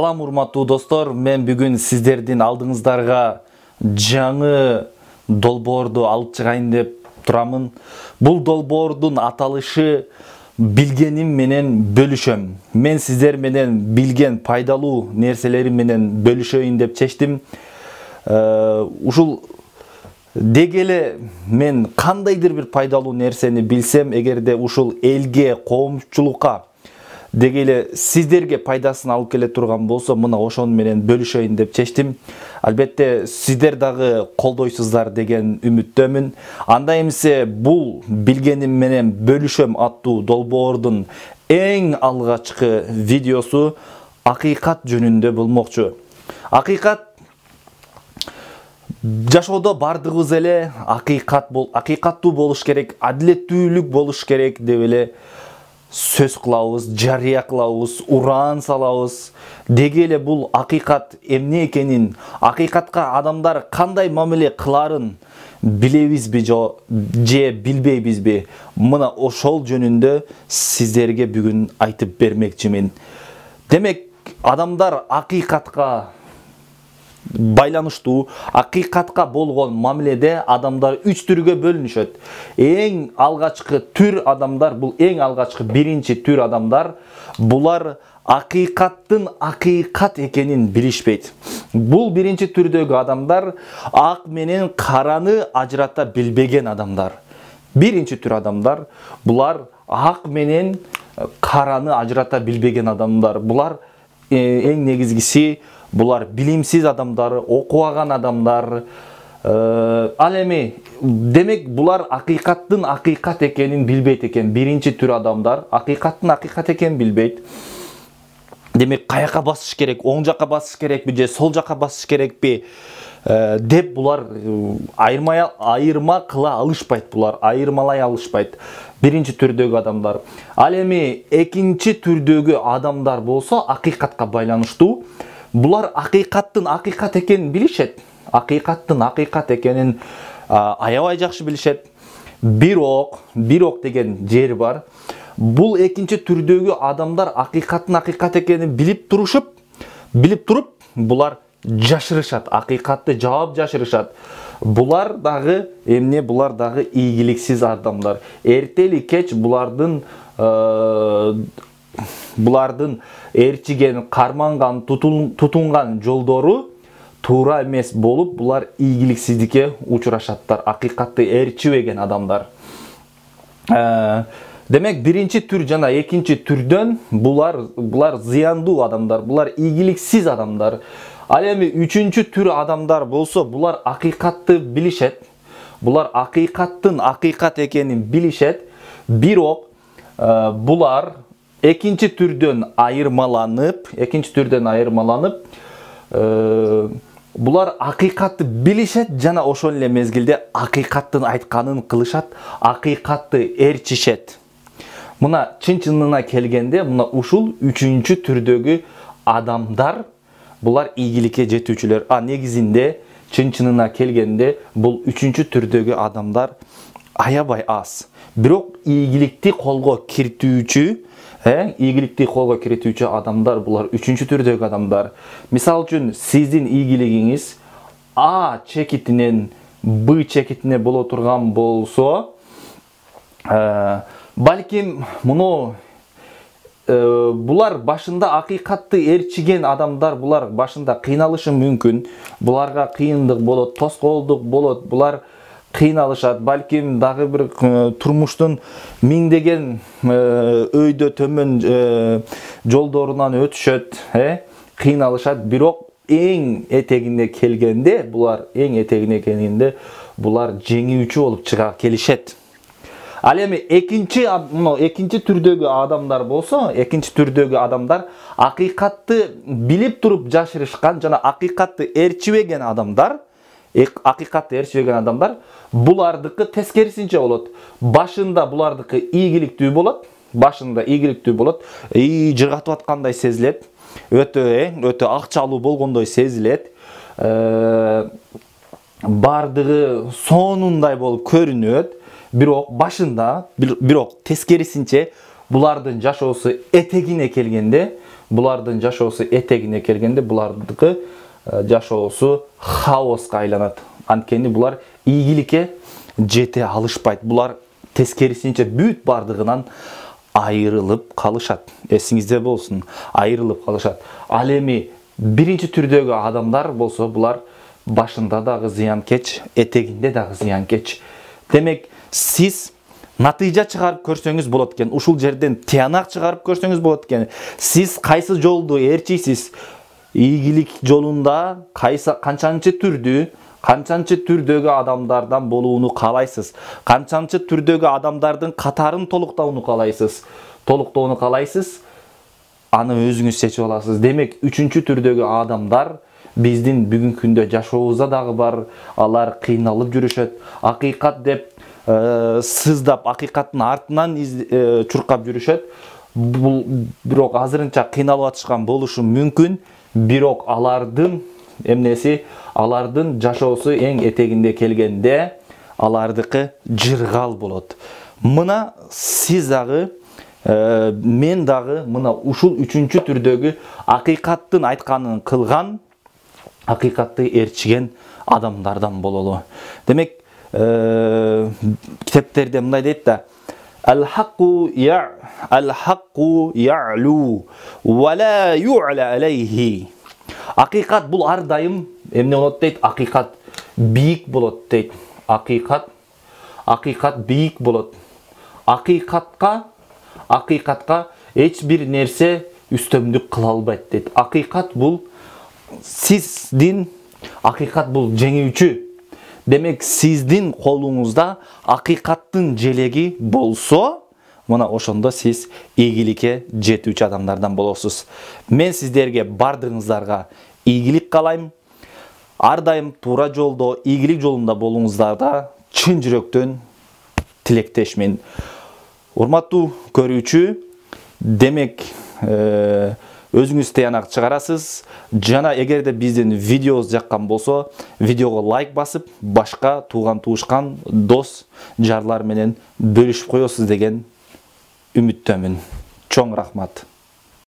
Салам урматтуу достор, мен бүгүн сиздердин алдыңыздарга жаңы долбоорду алып чыгайын деп турамын. Бул долбоордун аталышы билгеним менен бөлүшөм. Мен сиздер менен билген пайдалуу нерселерим менен бөлүшөйүн деп чечтим. Ушул дегеле мен кандайдыр бир пайдалуу нерсени билсем, эгерде ушул элге, коомчулукка дегеле сиздерге пайдасын алып келе турган болсо, мына ошону менен бөлүшөйүн деп чечтим. Албетте сиздер дагы колдойсуздар деген үмүттөмүн. Анда эмесе бул билгеним менен бөлүшөм аттуу долбоордун эң алгачкы видеосу акыйкат жөнүндө болмокчу. Жашоодо бардыгыбыз эле акыйкаттуу болуш керек, адилеттүүлүк болуш керек деп эле сөз кылабыз, жарыя кылабыз, ураан салабыз. Деги эле бул акыйкат эмне экенин, акыйкатка адамдар кандай мамиле кыларын билебизби же билбейбизби? Мына ошол жөнүндө сиздерге бүгүн айтып бермекчимин. Демек, адамдар акыйкатка байланыштуу, акыйкатка болгон мамиледе адамдар 3 түргө бөлүнүшөт. Эң алгачкы түр адамдар, бул эң алгачкы биринчи түр адамдар, булар акыйкаттын акыйкат экенин билишпейт. Бул биринчи түрдөгү адамдар ак менен караны ажырата билбеген адамдар. Биринчи түр адамдар, булар ак менен караны ажырата билбеген адамдар. Булар эң негизгиси, булар билимсиз адамдар, окубаган адамдар. Ал эми, демек булар акыйкаттын акыйкат экенин билбейт экен. Биринчи түр адамдар акыйкаттын акыйкат экенин билбейт. Демек, каяка басыш керек, оң жака басыш керекпи же сол жака басыш керекпи деп булар айырма кыла алышпайт, булар айырмалай алышпайт. Биринчи түрдөгү адамдар. Ал эми экинчи түрдөгү адамдар болсо акыйкатка байланыштуу. Булар акыйкаттын акыйкат экенин билишет. Акыйкаттын акыйкат экенин аябай жакшы билишет. Бирок деген жери бар. Бул экинчи түрдөгү адамдар акыйкаттын акыйкат экенин билип туруп, булар жашырышат, акыйкатты жаап жашырышат. Булар дагы эмне? Булар дагы ийгиликсиз адамдар. Эртели кеч булардын ээрчиген, карманган, тутунган жолдору туура эмес болуп, булар ийгиликсиздикке учурашаттар. Акыйкатты ээрчибеген адамдар. Демек, биринчи түр жана экинчи түрдөн булар зыяндуу адамдар, булар ийгиликсиз адамдар. Ал эми үчүнчү түр адамдар болсо, булар акыйкатты билишет. Булар акыйкаттын акыйкат экенин билишет. Бирок булар экинчи түрдөн айырмаланып, булар акыйкатты билишет жана ошол эле мезгилде акыйкаттын айтканын кылышат, акыйкатты ээрчишет. Мына чын-чынына келгенде, мына ушул үчүнчү түрдөгү адамдар, булар ийгиликке жетүүчүлөр. Негизинде чын-чынына келгенде бул үчүнчү түрдөгү адамдар аябай аз. Бирок ийгиликти колго киритүүчү адамдар, булар үчүнчү түрдөгү адамдар. Мисал үчүн, сиздин ийгилигиңиз А чекитинен Б чекитине боло турган болсо, балким булар башында акыйкатты ээрчиген адамдар, булар башында кыйналышы мүмкүн. Буларга кыйындык болот, тоскоолдук болот, булар кыйналышат. Балким дагы бир турмуштун миңдеген өйдө төмөн жолдорунан өтүшөт, кыйналышат. Бирок эң этегине келгенде, булар жеңүүчү болуп чыга келишет. Ал эми экинчи түрдөгү адамдар болсо, экинчи түрдөгү адамдар акыйкатты билип туруп жашырышкан жана акыйкатты ээрчибеген адамдар, булардыкы тескерисинче болот. Башында булардыкы ийгиликтүү болот, жыргатып аткандай сезилет, өтө акчалуу болгондой сезилет, бардыгы сонундай болуп көрүнөт. Бирок тескерисинче булардын жашоосу этегине келгенде Булардын жашоосу этегине келгенде булардыкы жашоосу хаоска айланат. Анткени булар ийгиликке жете алышпайт. Булар тескерисинче бүт бардыгынан айрылып калышат. Эсиңизде болсун, айрылып калышат. Ал эми биринчи түрдөгү адамдар болсо, булар башында дагы зыянкеч, этегинде дагы зыянкеч. Демек, сиз натыйжа чыгарып көрсөңүз болот экен. Ушул жерден тыянак чыгарып көрсөңүз болот экен. Сиз кайсы жолду ээрчийсиз? Ийгилик жолунда канчанчы түрдөгү адамдардан болууну каалайсыз? Канчанчы түрдөгү адамдардын катарын толуктоону каалайсыз? Аны өзүңүз чечип аласыз. Демек, үчүнчү түрдөгү адамдар биздин бүгүнкү күндө жашообузда дагы бар. Алар кыйналып жүрүшөт. Акыйкат деп сыздап, акыйкаттын артынан чуркап жүрүшөт. Бул бирок азырынча кыйналып атышкан болушу мүмкүн. Бирок алардын жашоосу эң этегинде келгенде алардыкы жыргал болот. Мына сиз дагы, мен дагы мына ушул үчүнчү түрдөгү акыйкаттын айтканын кылган, акыйкатты ээрчиген адамдардан бололу. Демек, китептерде мындай дейт да: Ал-хакку я'лу ва ла ю'ла алейхи. Акыйкат бул ар дайым эмне болот дейт? Акыйкат бийик болот дейт. Акыйкат бийик болот. Акыйкатка эч бир нерсе үстөмдүк кыла албайт дейт. Акыйкат бул акыйкат бул жеңүүчү. Демек, сиздин колуңузда акыйкаттын желеги болсо, мына ошондо сиз ийгиликке жетүүчү адамдардан болосуз. Мен сиздерге бардыгыңыздарга ийгилик каалайм. Ар дайым туура жолдо, ийгилик жолунда болуңуздарда чын жүрөктөн тилектешмин. Урматтуу көрүүчү, демек, өзүңүз тыянак чыгарасыз. Жана эгерде биздин видеобуз жаккан болсо, видеого лайк басып, башка тууган туушкан, дос, жарлар менен бөлүшүп коесуз деген үмүттөмүн. Чоң рахмат.